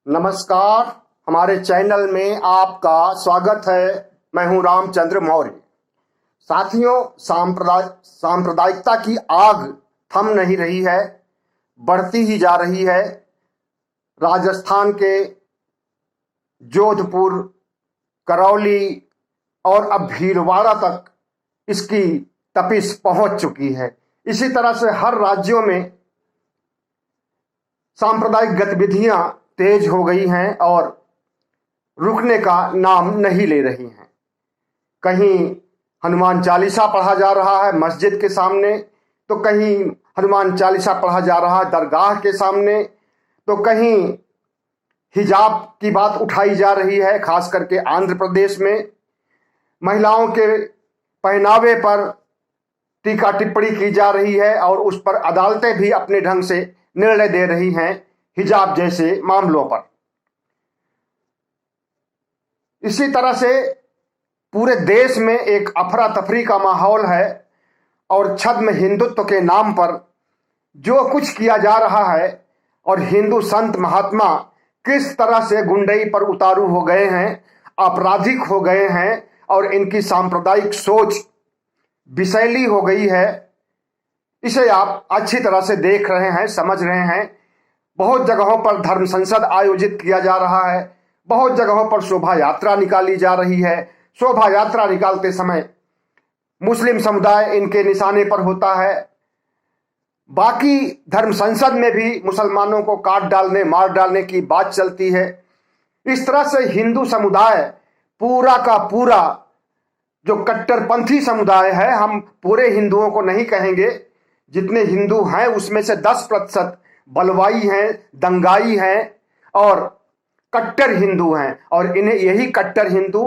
नमस्कार। हमारे चैनल में आपका स्वागत है। मैं हूं रामचंद्र मौर्य। साथियों, सांप्रदायिकता की आग थम नहीं रही है, बढ़ती ही जा रही है। राजस्थान के जोधपुर, करौली और अब भीलवाड़ा तक इसकी तपिश पहुंच चुकी है। इसी तरह से हर राज्यों में सांप्रदायिक गतिविधियां तेज हो गई हैं और रुकने का नाम नहीं ले रही हैं। कहीं हनुमान चालीसा पढ़ा जा रहा है मस्जिद के सामने, तो कहीं हनुमान चालीसा पढ़ा जा रहा है दरगाह के सामने, तो कहीं हिजाब की बात उठाई जा रही है। खास करके आंध्र प्रदेश में महिलाओं के पहनावे पर टीका टिप्पणी की जा रही है और उस पर अदालतें भी अपने ढंग से निर्णय दे रही हैं हिजाब जैसे मामलों पर। इसी तरह से पूरे देश में एक अफरा तफरी का माहौल है और छद्म हिंदुत्व के नाम पर जो कुछ किया जा रहा है और हिंदू संत महात्मा किस तरह से गुंडई पर उतारू हो गए हैं, आपराधिक हो गए हैं और इनकी सांप्रदायिक सोच विषैली हो गई है, इसे आप अच्छी तरह से देख रहे हैं, समझ रहे हैं। बहुत जगहों पर धर्म संसद आयोजित किया जा रहा है, बहुत जगहों पर शोभा यात्रा निकाली जा रही है। शोभा यात्रा निकालते समय मुस्लिम समुदाय इनके निशाने पर होता है। बाकी धर्म संसद में भी मुसलमानों को काट डालने, मार डालने की बात चलती है। इस तरह से हिंदू समुदाय पूरा का पूरा जो कट्टरपंथी समुदाय है, हम पूरे हिंदुओं को नहीं कहेंगे, जितने हिंदू हैं उसमें से 10% बलवाई हैं, दंगाई हैं और कट्टर हिंदू हैं और इन्हें यही कट्टर हिंदू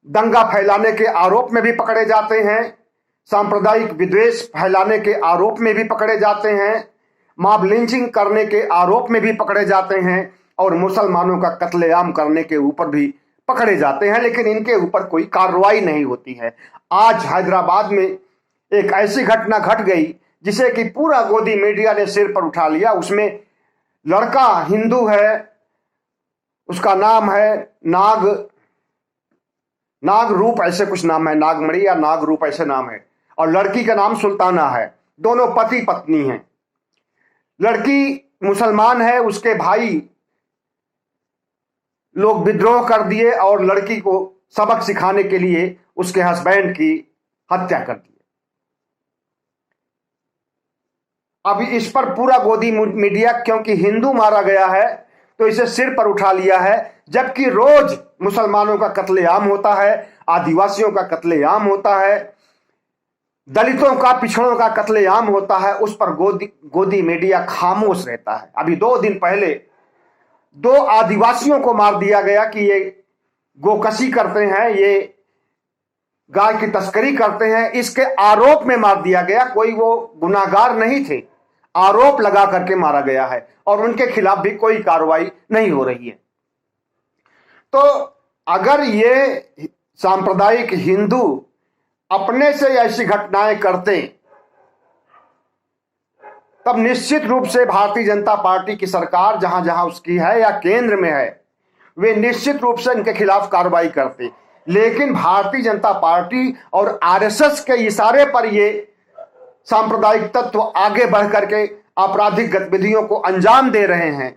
दंगा फैलाने के आरोप में भी पकड़े जाते हैं, सांप्रदायिक विद्वेष फैलाने के आरोप में भी पकड़े जाते हैं, मॉब लिंचिंग करने के आरोप में भी पकड़े जाते हैं और मुसलमानों का कत्लेआम करने के ऊपर भी पकड़े जाते हैं, लेकिन इनके ऊपर कोई कार्रवाई नहीं होती है। आज हैदराबाद में एक ऐसी घटना घट गई जिसे कि पूरा गोदी मीडिया ने सिर पर उठा लिया। उसमें लड़का हिंदू है, उसका नाम है नाग रूप, ऐसे कुछ नाम है, नागमणि या नाग रूप ऐसे नाम है, और लड़की का नाम सुल्ताना है। दोनों पति पत्नी हैं। लड़की मुसलमान है, उसके भाई लोग विद्रोह कर दिए और लड़की को सबक सिखाने के लिए उसके हस्बैंड की हत्या कर दी। अब इस पर पूरा गोदी मीडिया, क्योंकि हिंदू मारा गया है तो इसे सिर पर उठा लिया है, जबकि रोज मुसलमानों का कत्लेआम होता है, आदिवासियों का कत्लेआम होता है, दलितों का, पिछड़ों का कत्लेआम होता है, उस पर गोदी मीडिया खामोश रहता है। अभी 2 दिन पहले 2 आदिवासियों को मार दिया गया कि ये गोकशी करते हैं, ये गाय की तस्करी करते हैं, इसके आरोप में मार दिया गया। कोई वो गुनाहगार नहीं थे, आरोप लगा करके मारा गया है और उनके खिलाफ भी कोई कार्रवाई नहीं हो रही है। तो अगर ये सांप्रदायिक हिंदू अपने से ऐसी घटनाएं करते तब निश्चित रूप से भारतीय जनता पार्टी की सरकार जहां जहां उसकी है या केंद्र में है, वे निश्चित रूप से इनके खिलाफ कार्रवाई करते। लेकिन भारतीय जनता पार्टी और आरएसएस के इशारे पर ये सांप्रदायिक तत्व आगे बढ़ करके आपराधिक गतिविधियों को अंजाम दे रहे हैं।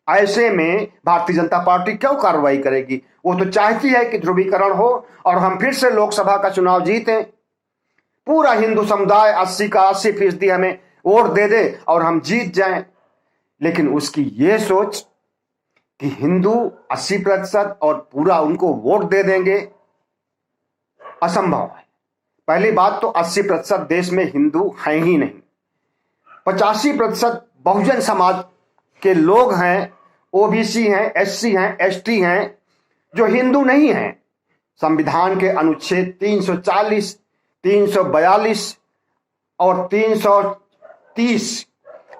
ऐसे में भारतीय जनता पार्टी क्यों कार्रवाई करेगी? वो तो चाहती है कि ध्रुवीकरण हो और हम फिर से लोकसभा का चुनाव जीतें, पूरा हिंदू समुदाय 80 का 80% हमें वोट दे दे और हम जीत जाएं। लेकिन उसकी ये सोच कि हिंदू 80% और पूरा उनको वोट दे देंगे, असंभव है। पहली बात तो 80% देश में हिंदू हैं ही नहीं। 85% बहुजन समाज के लोग हैं, ओबीसी हैं, एससी हैं, एसटी हैं, जो हिंदू नहीं हैं। संविधान के अनुच्छेद 340, 342 और 330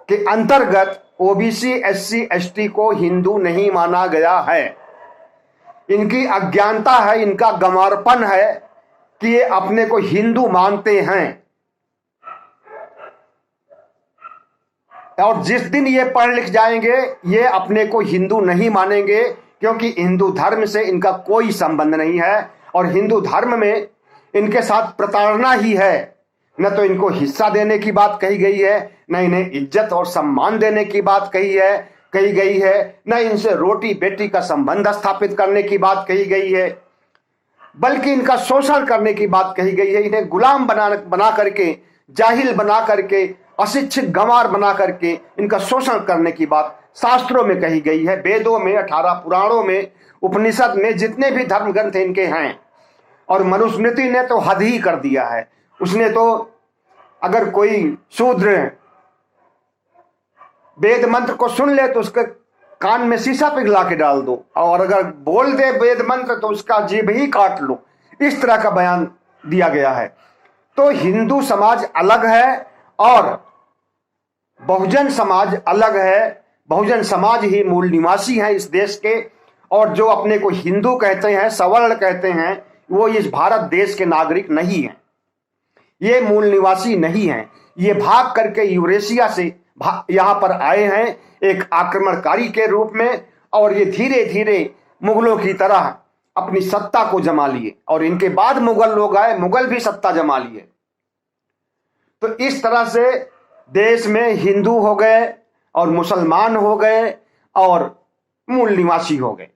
के अंतर्गत ओबीसी, एससी, एसटी को हिंदू नहीं माना गया है। इनकी अज्ञानता है, इनका गंवारपन है कि ये अपने को हिंदू मानते हैं। और जिस दिन ये पढ़ लिख जाएंगे ये अपने को हिंदू नहीं मानेंगे, क्योंकि हिंदू धर्म से इनका कोई संबंध नहीं है और हिंदू धर्म में इनके साथ प्रताड़ना ही है। न तो इनको हिस्सा देने की बात कही गई है, न इन्हें इज्जत और सम्मान देने की बात कही गई है, न इनसे रोटी बेटी का संबंध स्थापित करने की बात कही गई है, बल्कि इनका शोषण करने की बात कही गई है। इन्हें गुलाम बना करके, जाहिल बना करके, अशिक्षित गंवार बना करके इनका शोषण करने की बात शास्त्रों में कही गई है। वेदों में, 18 पुराणों में, उपनिषद में, जितने भी धर्म ग्रंथ इनके हैं। और मनुस्मृति ने तो हद ही कर दिया है। उसने तो अगर कोई शूद्र वेद मंत्र को सुन ले तो उसके कान में शीशा पिघला के डाल दो, और अगर बोल दे वेद मंत्र तो उसका जीभ ही काट लो। इस तरह का बयान दिया गया है। तो हिंदू समाज अलग है और बहुजन समाज अलग है। बहुजन समाज ही मूल निवासी है इस देश के, और जो अपने को हिंदू कहते हैं, सवर्ण कहते हैं, वो इस भारत देश के नागरिक नहीं हैं। ये मूल निवासी नहीं हैं। ये भाग करके यूरेशिया से यहाँ पर आए हैं एक आक्रमणकारी के रूप में, और ये धीरे धीरे मुगलों की तरह अपनी सत्ता को जमा लिए, और इनके बाद मुगल लोग आए, मुगल भी सत्ता जमा लिए। तो इस तरह से देश में हिंदू हो गए और मुसलमान हो गए और मूल निवासी हो गए।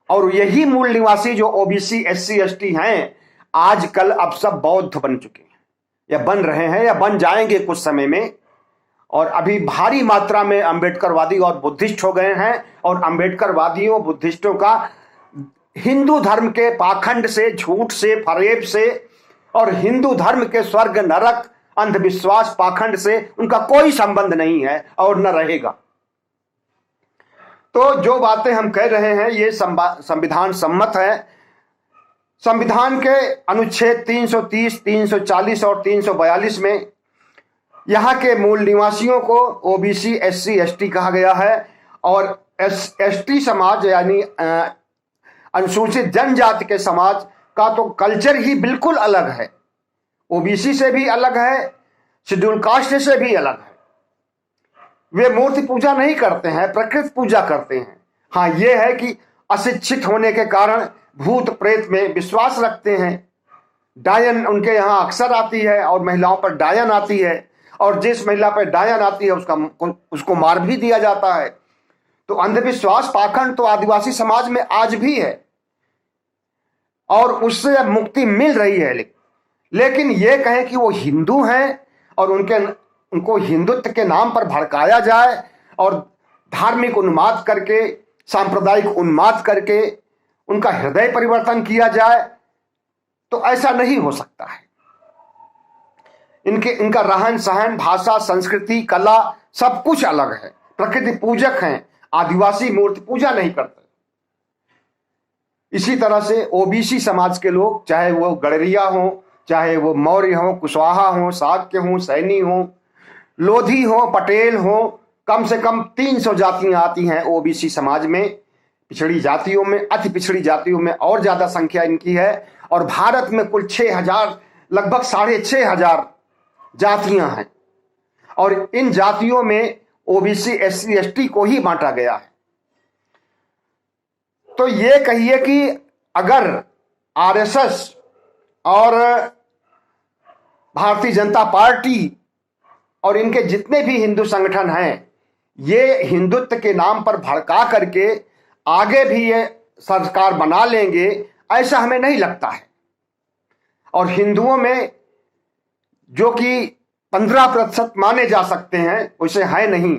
और यही मूल निवासी जो ओबीसी, एससी, एसटी हैं, आजकल अब सब बौद्ध बन चुके हैं, या बन रहे हैं, या बन जाएंगे कुछ समय में। और अभी भारी मात्रा में अंबेडकरवादी और बुद्धिस्ट हो गए हैं। और अंबेडकरवादियों, बुद्धिस्टों का हिंदू धर्म के पाखंड से, झूठ से, फरेब से, और हिंदू धर्म के स्वर्ग नरक, अंधविश्वास, पाखंड से उनका कोई संबंध नहीं है और न रहेगा। तो जो बातें हम कह रहे हैं ये संविधान सम्मत है। संविधान के अनुच्छेद 330, 340 और 342 में यहाँ के मूल निवासियों को ओबीसी, एससी, एसटी कहा गया है। और एसटी समाज यानी अनुसूचित जनजाति के समाज का तो कल्चर ही बिल्कुल अलग है। ओबीसी से भी अलग है, शेड्यूल कास्ट से भी अलग है। वे मूर्ति पूजा नहीं करते हैं, प्रकृति पूजा करते हैं। हाँ, ये है कि अशिक्षित होने के कारण भूत प्रेत में विश्वास रखते हैं। डायन उनके यहाँ अक्सर आती है और महिलाओं पर डायन आती है, और जिस महिला पर डायन आती है उसको मार भी दिया जाता है। तो अंधविश्वास, पाखंड तो आदिवासी समाज में आज भी है और उससे अब मुक्ति मिल रही है। लेकिन ये कहें कि वो हिंदू हैं और उनको हिंदुत्व के नाम पर भड़काया जाए और धार्मिक उन्माद करके, सांप्रदायिक उन्माद करके उनका हृदय परिवर्तन किया जाए, तो ऐसा नहीं हो सकता है। इनका रहन सहन, भाषा, संस्कृति, कला सब कुछ अलग है। प्रकृति पूजक हैं। आदिवासी मूर्ति पूजा नहीं करते। इसी तरह से ओबीसी समाज के लोग, चाहे वो गड़रिया हो, चाहे वो मौर्य हो, कुशवाहा हो, शाक्य हो, सैनी हो, लोधी हो, पटेल हो, कम से कम 300 जातियां आती हैं ओबीसी समाज में। पिछड़ी जातियों में, अति पिछड़ी जातियों में और ज्यादा संख्या इनकी है। और भारत में कुल 6000, लगभग 6500 जातियां हैं, और इन जातियों में ओबीसी, एससी, एसटी को ही बांटा गया है। तो ये कहिए कि अगर आरएसएस और भारतीय जनता पार्टी और इनके जितने भी हिंदू संगठन हैं, ये हिंदुत्व के नाम पर भड़का करके आगे भी ये सरकार बना लेंगे, ऐसा हमें नहीं लगता है। और हिंदुओं में जो कि 15% माने जा सकते हैं, वैसे है नहीं,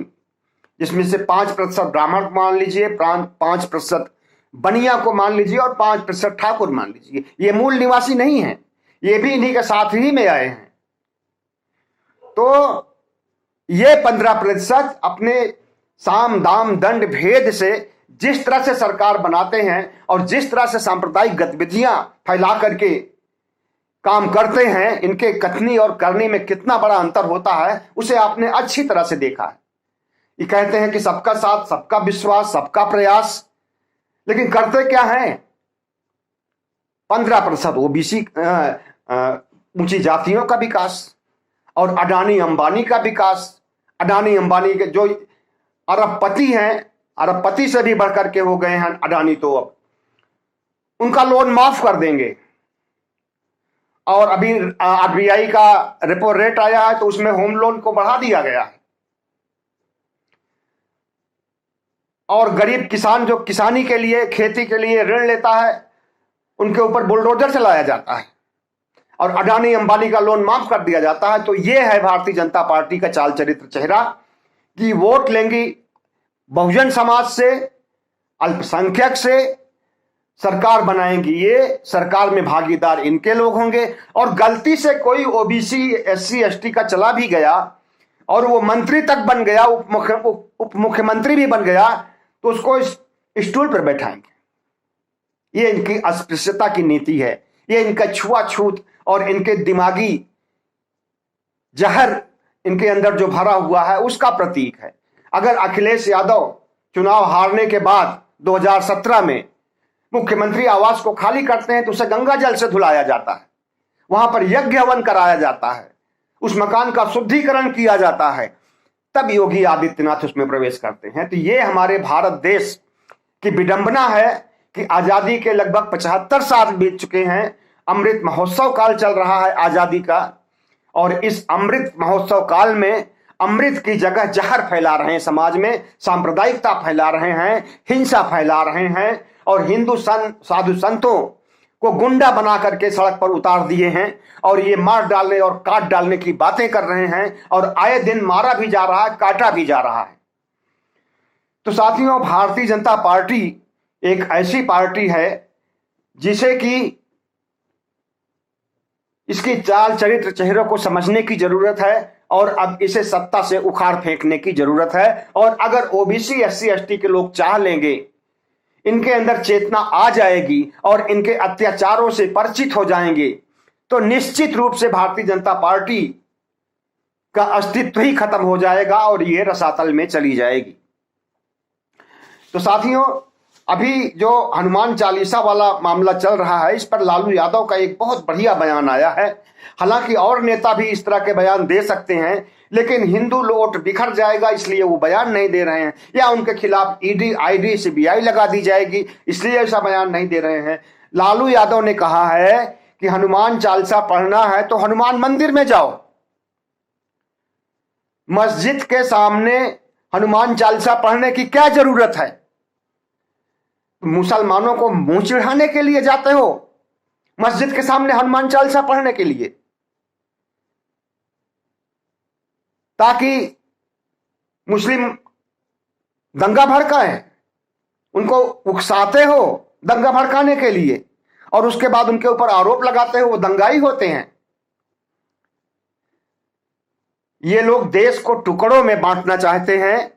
जिसमें से 5% ब्राह्मण को मान लीजिए, 5% बनिया को मान लीजिए और 5% ठाकुर मान लीजिए। ये मूल निवासी नहीं है, ये भी इन्हीं के साथ ही में आए हैं। तो ये 15% अपने साम दाम दंड भेद से जिस तरह से सरकार बनाते हैं और जिस तरह से सांप्रदायिक गतिविधियां फैला करके काम करते हैं, इनके कथनी और करनी में कितना बड़ा अंतर होता है उसे आपने अच्छी तरह से देखा है। ये कहते हैं कि सबका साथ, सबका विश्वास, सबका प्रयास, लेकिन करते क्या हैं? 15% ओबीसी ऊंची जातियों का विकास, और अडानी अंबानी का विकास। अडानी अंबानी के जो अरबपति हैं, अरबपति से भी बढ़कर के हो गए हैं अडानी, तो अब उनका लोन माफ कर देंगे। और अभी आरबीआई का रेपो रेट आया है तो उसमें होम लोन को बढ़ा दिया गया है। और गरीब किसान जो किसानी के लिए, खेती के लिए ऋण लेता है, उनके ऊपर बुलडोजर चलाया जाता है और अडानी अंबानी का लोन माफ कर दिया जाता है। तो यह है भारतीय जनता पार्टी का चाल चरित्र चेहरा कि वोट लेंगी बहुजन समाज से, अल्पसंख्यक से, सरकार बनाएंगी ये, सरकार में भागीदार इनके लोग होंगे। और गलती से कोई ओबीसी, एससी, एसटी का चला भी गया और वो मंत्री तक बन गया, उप मुख्यमंत्री भी बन गया, तो उसको इस स्टूल पर बैठाएंगे। ये इनकी अस्पृश्यता की नीति है, ये इनका छुआछूत और इनके दिमागी जहर इनके अंदर जो भरा हुआ है उसका प्रतीक है। अगर अखिलेश यादव चुनाव हारने के बाद 2017 में मुख्यमंत्री आवास को खाली करते हैं तो उसे गंगा जल से धुलाया जाता है, वहां पर यज्ञ हवन कराया जाता है, उस मकान का शुद्धिकरण किया जाता है, तब योगी आदित्यनाथ उसमें प्रवेश करते हैं। तो ये हमारे भारत देश की विडंबना है कि आजादी के लगभग 75 साल बीत चुके हैं, अमृत महोत्सव काल चल रहा है आजादी का, और इस अमृत महोत्सव काल में अमृत की जगह जहर फैला रहे हैं, समाज में सांप्रदायिकता फैला रहे हैं, हिंसा फैला रहे हैं और हिंदू साधु संतों को गुंडा बना करके सड़क पर उतार दिए हैं और ये मार डालने और काट डालने की बातें कर रहे हैं और आए दिन मारा भी जा रहा है, काटा भी जा रहा है। तो साथियों, भारतीय जनता पार्टी एक ऐसी पार्टी है जिसे कि इसकी चाल चरित्र चेहरों को समझने की जरूरत है और अब इसे सत्ता से उखाड़ फेंकने की जरूरत है। और अगर ओबीसी, एससी, एसटी के लोग चाह लेंगे, इनके अंदर चेतना आ जाएगी और इनके अत्याचारों से परिचित हो जाएंगे, तो निश्चित रूप से भारतीय जनता पार्टी का अस्तित्व ही खत्म हो जाएगा और ये रसातल में चली जाएगी। तो साथियों, अभी जो हनुमान चालीसा वाला मामला चल रहा है, इस पर लालू यादव का एक बहुत बढ़िया बयान आया है। हालांकि और नेता भी इस तरह के बयान दे सकते हैं, लेकिन हिंदू वोट बिखर जाएगा इसलिए वो बयान नहीं दे रहे हैं, या उनके खिलाफ ईडी, आईडी, सीबीआई लगा दी जाएगी इसलिए ऐसा बयान नहीं दे रहे हैं। लालू यादव ने कहा है कि हनुमान चालीसा पढ़ना है तो हनुमान मंदिर में जाओ, मस्जिद के सामने हनुमान चालीसा पढ़ने की क्या जरूरत है? मुसलमानों को मुंह चिढ़ाने के लिए जाते हो मस्जिद के सामने हनुमान चालीसा पढ़ने के लिए, ताकि मुस्लिम दंगा भड़काएं? उनको उकसाते हो दंगा भड़काने के लिए और उसके बाद उनके ऊपर आरोप लगाते हो वो दंगाई होते हैं। ये लोग देश को टुकड़ों में बांटना चाहते हैं,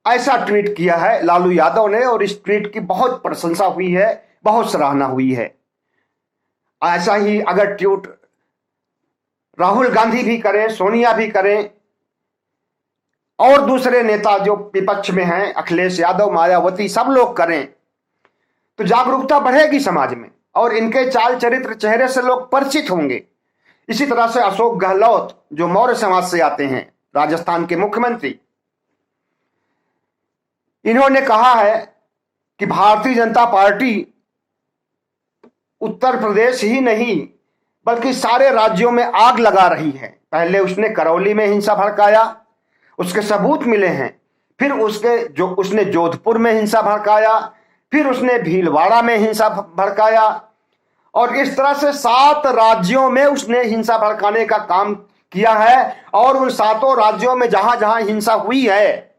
ऐसा ट्वीट किया है लालू यादव ने और इस ट्वीट की बहुत प्रशंसा हुई है, बहुत सराहना हुई है। ऐसा ही अगर ट्वीट राहुल गांधी भी करें, सोनिया भी करें और दूसरे नेता जो विपक्ष में हैं, अखिलेश यादव, मायावती, सब लोग करें तो जागरूकता बढ़ेगी समाज में और इनके चाल चरित्र चेहरे से लोग परिचित होंगे। इसी तरह से अशोक गहलोत जो मौर्य समाज से आते हैं, राजस्थान के मुख्यमंत्री, इन्होंने कहा है कि भारतीय जनता पार्टी उत्तर प्रदेश ही नहीं बल्कि सारे राज्यों में आग लगा रही है। पहले उसने करौली में हिंसा भड़काया, उसके सबूत मिले हैं, फिर उसने जोधपुर में हिंसा भड़काया, फिर उसने भीलवाड़ा में हिंसा भड़काया और इस तरह से 7 राज्यों में उसने हिंसा भड़काने का काम किया है। और उन 7 राज्यों में जहां जहां हिंसा हुई है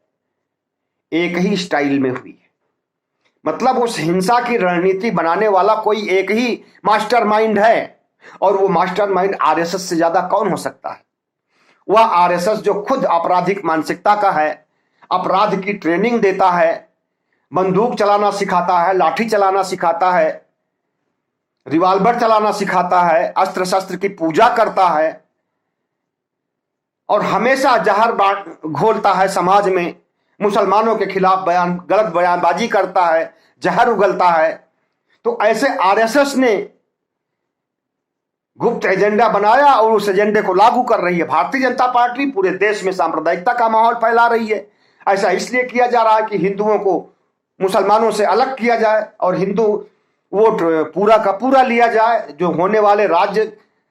एक ही स्टाइल में हुई है, मतलब उस हिंसा की रणनीति बनाने वाला कोई एक ही मास्टरमाइंड है और वो मास्टरमाइंड आरएसएस से ज्यादा कौन हो सकता है? वह आरएसएस जो खुद आपराधिक मानसिकता का है, अपराध की ट्रेनिंग देता है, बंदूक चलाना सिखाता है, लाठी चलाना सिखाता है, रिवॉल्वर चलाना सिखाता है, अस्त्र शस्त्र की पूजा करता है और हमेशा जहर घोलता है समाज में, मुसलमानों के खिलाफ गलत बयानबाजी करता है, जहर उगलता है। तो ऐसे आरएसएस ने गुप्त एजेंडा बनाया और उस एजेंडे को लागू कर रही है भारतीय जनता पार्टी। पूरे देश में सांप्रदायिकता का माहौल फैला रही है। ऐसा इसलिए किया जा रहा है कि हिंदुओं को मुसलमानों से अलग किया जाए और हिंदू वोट पूरा का पूरा लिया जाए, जो होने वाले राज्य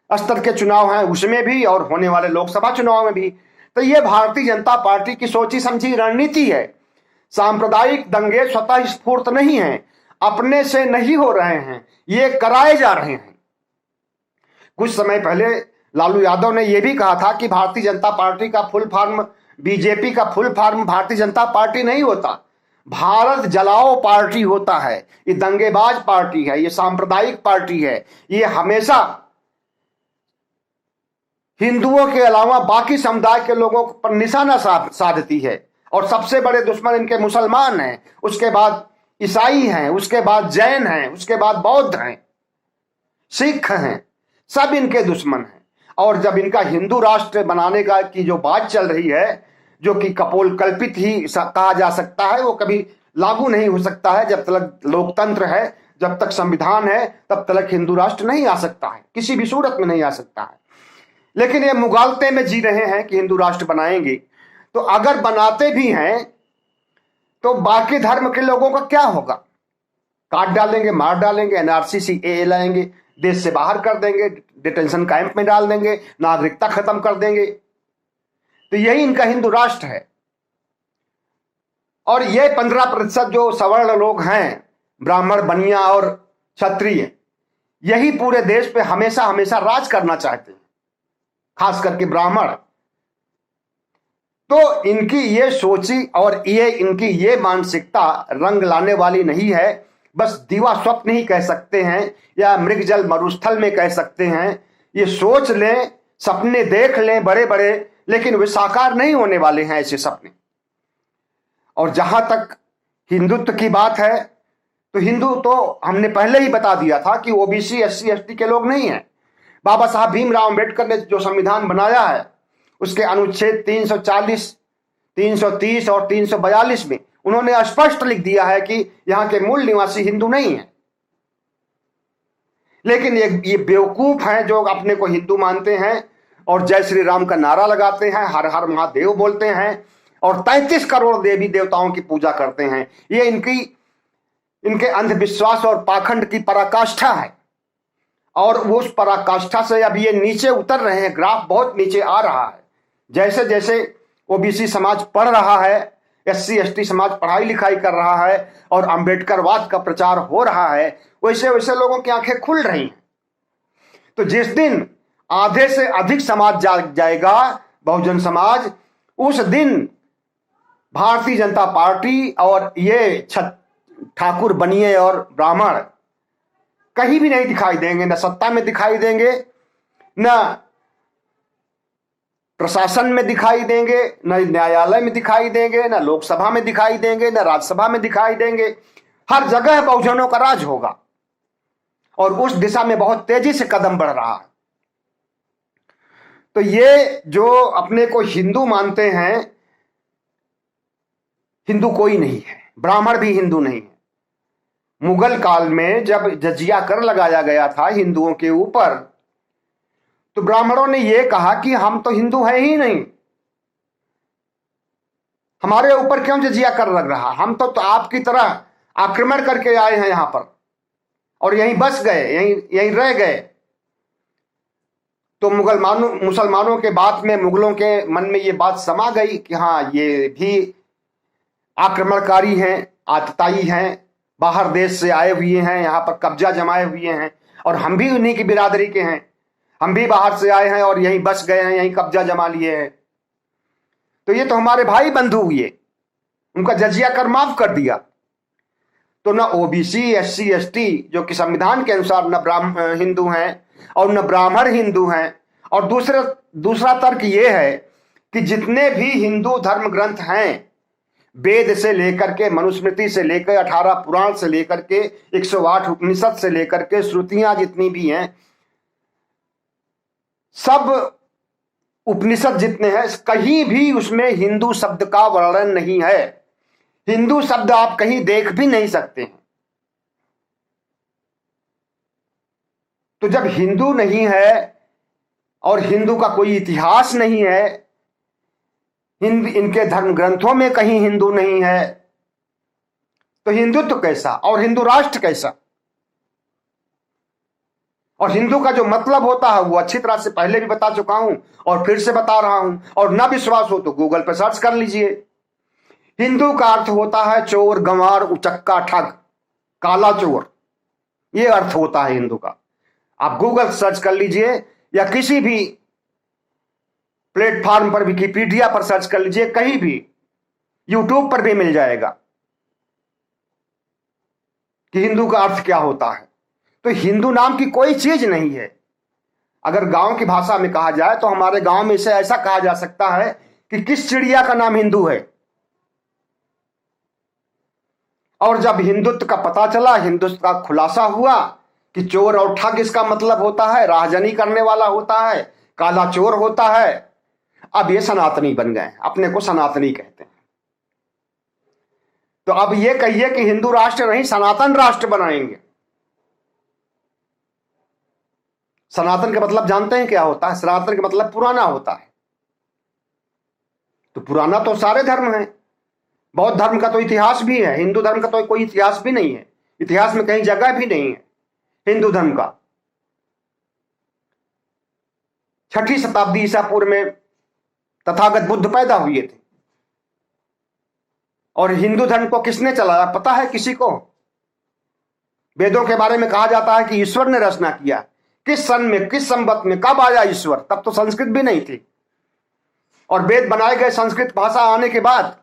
स्तर के चुनाव हैं उसमें भी और होने वाले लोकसभा चुनाव में भी। तो ये भारतीय जनता पार्टी की सोची समझी रणनीति है। सांप्रदायिक दंगे स्वतः स्फूर्त नहीं है, अपने से नहीं हो रहे हैं, ये कराए जा रहे हैं। कुछ समय पहले लालू यादव ने यह भी कहा था कि भारतीय जनता पार्टी का फुल फॉर्म, बीजेपी का full form Bharatiya Janata party नहीं होता, भारत जलाओ पार्टी होता है। ये दंगेबाज पार्टी है, ये सांप्रदायिक पार्टी है, ये हमेशा हिंदुओं के अलावा बाकी समुदाय के लोगों पर निशाना साधती है। और सबसे बड़े दुश्मन इनके मुसलमान हैं, उसके बाद ईसाई हैं, उसके बाद जैन हैं, उसके बाद बौद्ध हैं, सिख हैं, सब इनके दुश्मन हैं। और जब इनका हिंदू राष्ट्र बनाने का की जो बात चल रही है, जो कि कपोल कल्पित ही कहा जा सकता है, वो कभी लागू नहीं हो सकता है। जब तक लोकतंत्र है, जब तक संविधान है, तब तक हिंदू राष्ट्र नहीं आ सकता है, किसी भी सूरत में नहीं आ सकता है। लेकिन ये मुगालते में जी रहे हैं कि हिंदू राष्ट्र बनाएंगे। तो अगर बनाते भी हैं तो बाकी धर्म के लोगों का क्या होगा? काट डालेंगे, मार डालेंगे, एनआरसी सीएए लाएंगे, देश से बाहर कर देंगे, डिटेंशन कैंप में डाल देंगे, नागरिकता खत्म कर देंगे। तो यही इनका हिंदू राष्ट्र है। और ये 15% जो सवर्ण लोग हैं, ब्राह्मण, बनिया और क्षत्रिय, यही पूरे देश पे हमेशा हमेशा राज करना चाहते हैं, खास करके ब्राह्मण। तो इनकी ये सोची और ये इनकी ये मानसिकता रंग लाने वाली नहीं है। बस दीवा स्वप्न ही कह सकते हैं या मृगजल मरुस्थल में कह सकते हैं। ये सोच लें, सपने देख लें बड़े बड़े, लेकिन वे साकार नहीं होने वाले हैं ऐसे सपने। और जहां तक हिंदुत्व की बात है, तो हिंदू तो हमने पहले ही बता दिया था कि ओबीसी, एससी, एसटी के लोग नहीं हैं। बाबा साहब भीमराव अंबेडकर ने जो संविधान बनाया है, उसके अनुच्छेद 340, 330 और 342 में उन्होंने स्पष्ट लिख दिया है कि यहां के मूल निवासी हिंदू नहीं हैं। लेकिन ये बेवकूफ हैं जो अपने को हिंदू मानते हैं और जय श्री राम का नारा लगाते हैं, हर हर महादेव बोलते हैं और 33 करोड़ देवी देवताओं की पूजा करते हैं। ये इनके अंधविश्वास और पाखंड की पराकाष्ठा है। और वो उस पराकाष्ठा से अब ये नीचे उतर रहे हैं, ग्राफ बहुत नीचे आ रहा है। जैसे जैसे ओबीसी समाज पढ़ रहा है, एससी एसटी समाज पढ़ाई लिखाई कर रहा है और अंबेडकरवाद का प्रचार हो रहा है, वैसे वैसे लोगों की आंखें खुल रही हैं। तो जिस दिन आधे से अधिक समाज जाग जाएगा, बहुजन समाज, उस दिन भारतीय जनता पार्टी और ये ठाकुर, बनिए और ब्राह्मण कहीं भी नहीं दिखाई देंगे। न सत्ता में दिखाई देंगे, न प्रशासन में दिखाई देंगे, न न्यायालय में दिखाई देंगे, न लोकसभा में दिखाई देंगे, न राज्यसभा में दिखाई देंगे। हर जगह बहुजनों का राज होगा और उस दिशा में बहुत तेजी से कदम बढ़ रहा है। तो ये जो अपने को हिंदू मानते हैं, हिंदू कोई नहीं है, ब्राह्मण भी हिंदू नहीं है। मुगल काल में जब जजिया कर लगाया गया था हिंदुओं के ऊपर, तो ब्राह्मणों ने यह कहा कि हम तो हिंदू हैं ही नहीं, हमारे ऊपर क्यों जजिया कर लग रहा, हम तो आपकी तरह आक्रमण करके आए हैं यहां पर और यहीं बस गए, यहीं रह गए। तो मुसलमानों के बात में मुगलों के मन में ये बात समा गई कि हाँ, ये भी आक्रमणकारी हैं, आतताई हैं, बाहर देश से आए हुए हैं, यहां पर कब्जा जमाए हुए हैं और हम भी उन्हीं की बिरादरी के हैं, हम भी बाहर से आए हैं और यहीं बस गए हैं, यहीं कब्जा जमा लिए हैं। तो ये तो हमारे भाई बंधु हुए, उनका जजिया कर माफ कर दिया। तो न ओबीसी, एससी, एसटी जो कि संविधान के अनुसार न हिंदू हैं और न ब्राह्मण हिंदू हैं। और दूसरा तर्क ये है कि जितने भी हिंदू धर्म ग्रंथ हैं, वेद से लेकर के, मनुस्मृति से लेकर 18 पुराण से लेकर के 108 उपनिषद से लेकर के श्रुतियां जितनी भी हैं, सब उपनिषद जितने हैं, कहीं भी उसमें हिंदू शब्द का वर्णन नहीं है। हिंदू शब्द आप कहीं देख भी नहीं सकते हैं। तो जब हिंदू नहीं है और हिंदू का कोई इतिहास नहीं है, इनके धर्म ग्रंथों में कहीं हिंदू नहीं है, तो हिंदुत्व कैसा और हिंदू राष्ट्र कैसा? और हिंदू का जो मतलब होता है वो अच्छी तरह से पहले भी बता चुका हूं और फिर से बता रहा हूं, और ना विश्वास हो तो गूगल पर सर्च कर लीजिए। हिंदू का अर्थ होता है चोर, गंवार, उचक्का, ठग, काला चोर, ये अर्थ होता है हिंदू का। आप गूगल सर्च कर लीजिए या किसी भी प्लेटफॉर्म पर, विकिपीडिया पर सर्च कर लीजिए, कहीं भी, यूट्यूब पर भी मिल जाएगा कि हिंदू का अर्थ क्या होता है। तो हिंदू नाम की कोई चीज नहीं है। अगर गांव की भाषा में कहा जाए तो हमारे गांव में इसे ऐसा कहा जा सकता है कि किस चिड़िया का नाम हिंदू है। और जब हिंदुत्व का पता चला, हिंदुत्व का खुलासा हुआ कि चोर और ठग इसका मतलब होता है, राहजनी करने वाला होता है, काला चोर होता है, अब ये सनातनी बन गए, अपने को सनातनी कहते हैं। तो अब ये कहिए कि हिंदू राष्ट्र नहीं, सनातन राष्ट्र बनाएंगे। सनातन का मतलब जानते हैं क्या होता है? सनातन का मतलब पुराना होता है। तो पुराना तो सारे धर्म हैं। बौद्ध धर्म का तो इतिहास भी है, हिंदू धर्म का तो कोई इतिहास भी नहीं है, इतिहास में कहीं जगह भी नहीं है हिंदू धर्म का। 6वीं शताब्दी ईसा पूर्व में तथागत बुद्ध पैदा हुए थे। और हिंदू धर्म को किसने चलाया पता है किसी को? वेदों के बारे में कहा जाता है कि ईश्वर ने रचना किया। किस सन में, किस संवत में, कब आया ईश्वर? तब तो संस्कृत भी नहीं थी, और वेद बनाए गए संस्कृत भाषा आने के बाद।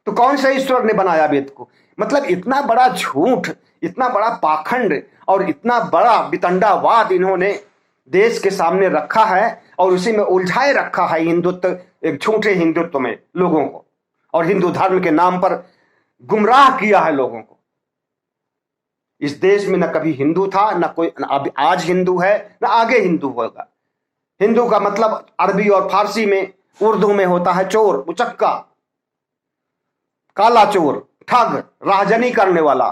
तो कौन से ईश्वर ने बनाया वेद को? मतलब इतना बड़ा झूठ, इतना बड़ा पाखंड और इतना बड़ा वितंडावाद इन्होंने देश के सामने रखा है और उसी में उलझाए रखा है हिंदुत्व, एक झूठे हिंदुत्व में लोगों को, और हिंदू धर्म के नाम पर गुमराह किया है लोगों को। इस देश में न कभी हिंदू था, न कोई अब आज हिंदू है, न आगे हिंदू होगा। हिंदू का मतलब अरबी और फारसी में, उर्दू में होता है चोर, उचक्का, काला चोर, ठग, राहजनी करने वाला।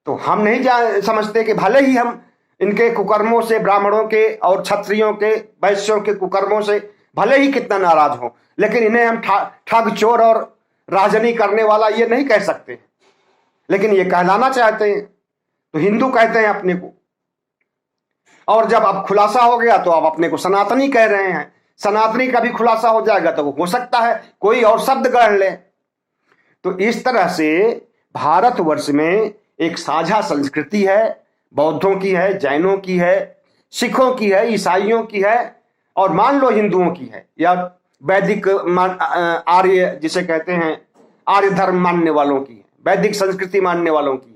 तो हम नहीं समझते कि भले ही हम इनके कुकर्मों से, ब्राह्मणों के और क्षत्रियों के, वैश्यों के कुकर्मों से भले ही कितना नाराज हो, लेकिन इन्हें हम ठग, चोर और राहजनी करने वाला ये नहीं कह सकते। लेकिन ये कहलाना चाहते हैं तो हिंदू कहते हैं अपने को। और जब अब खुलासा हो गया तो अब अपने को सनातनी कह रहे हैं। सनातनी का भी खुलासा हो जाएगा तो हो सकता है कोई और शब्द ग्रहण ले। तो इस तरह से भारतवर्ष में एक साझा संस्कृति है, बौद्धों की है, जैनों की है, सिखों की है, ईसाइयों की है, और मान लो हिंदुओं की है, या वैदिक आर्य जिसे कहते हैं आर्य धर्म मानने वालों की है, वैदिक संस्कृति मानने वालों की।